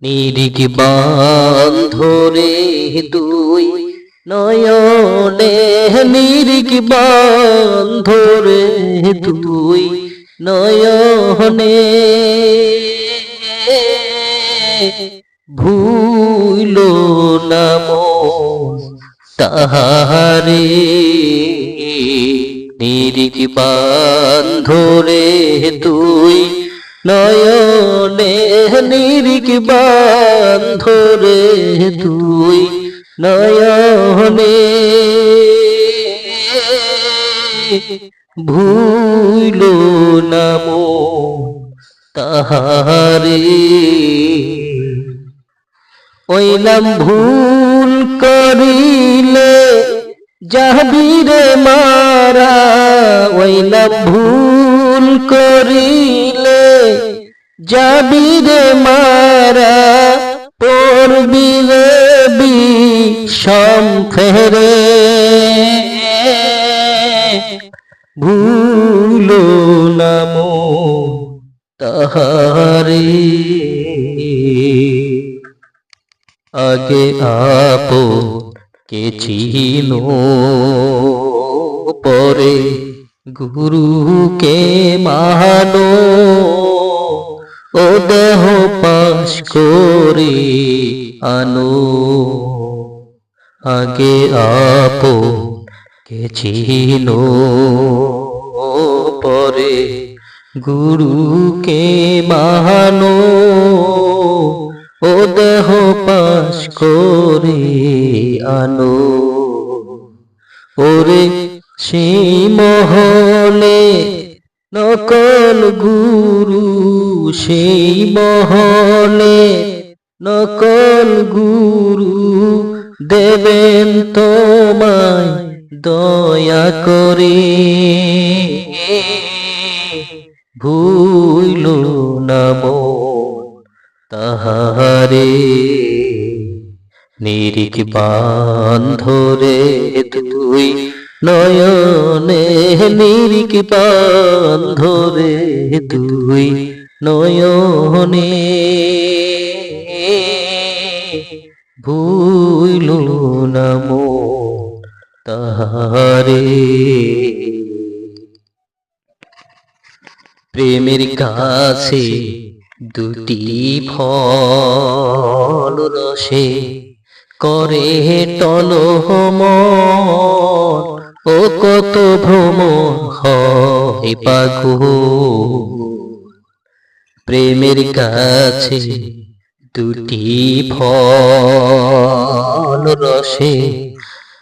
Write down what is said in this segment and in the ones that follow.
নিরিখ বান্ধরে দুই নয়নে, নিরিখ বান্ধরে দুই নয়নে, ভুইল না মন তাহারে। নিরিখ বান্ধরে দুই নয়নে, নিরিখ বান্ধরে দুই নয়নে, ভুইল না মন তাহারে। ওইলাম ভুল করিলে যাবি রে মারা, ওইলাম ভুল করিলে যাবি রে মারা, পড়বি রে বিষম ফেরে। ভুল না মন তাহারে। আগে আপন কে চিনো, পরে গুরুকে মানো, ও দেহ পাশ করে আনো। আগে আপন কে চিনো, পরে গুরুকে মানো, ও দেহ পাশ করে আনো। ওরে সেই মহলে নকল গুরু, সেই মহলে নকল গুরু, দেবেন তোমায় দয়া করে। ভুইল না মন তাহারে। নিরিখ বান্ধরে দুই নয়নে, নিরিখ বান্ধরে দুই নয়নে, ভুইল না মন তাহারে। প্রেমের গাছে দুটি ফল রসে করে টলমন, ও কত ভ্রমণ হয় পাগল। প্রেমের গাছে দুটি ফল রসে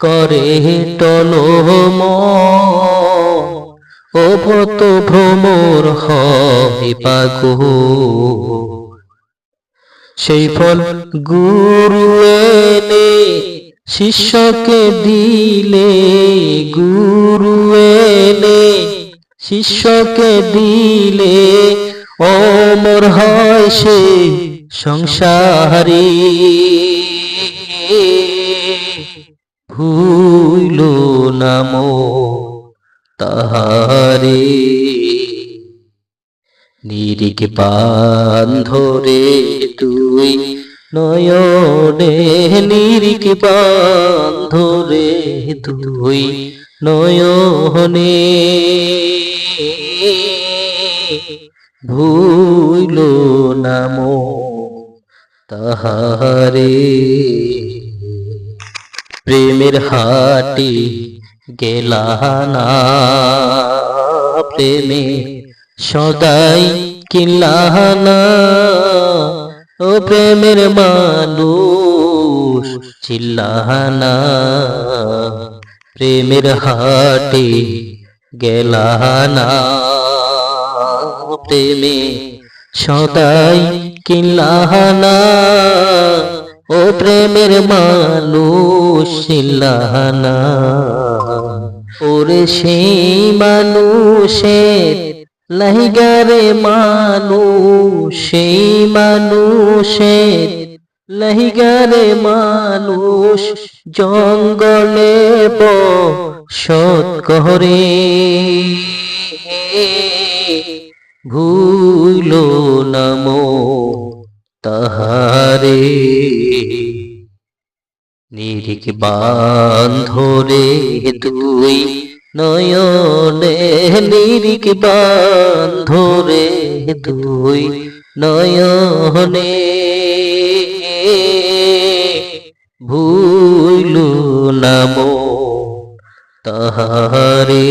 করে টলমন, ও কত ভ্রমর হয় পাগল। সেই ফল গুরু এনে শিষ্যকে দিলে, গুরু এনে শিষ্যকে দিলে, অমর হয় সে সংসারে। ভুইল না মন তাহারে। নিরিখ বান্ধরে দুই নয়নে, নিরিখ বান্ধরে দুই নয়নে, ভুইল না মন তাহারে। প্রেমের হাটে গেলা না, প্রেমে সদাই কিনলা না, ও প্রেমের মানুষ চিল্লা না। প্রেমের হাটে গেলা না, প্রেমে সদাই কিনলা না, ও প্রেমের মানুষ চিল্লা না। ওরে সেই মানুষের লাহিগারে মানুষ, সেই মানুষের লাহিগারে মানুষ, জঙ্গলে বসত করে। ভুইল না মন তাহারে নিরিখ বান্ধরে দুই নয়নে নিরিখ বান্ধরে দুই নয়নে ভুইল নাম তাহারে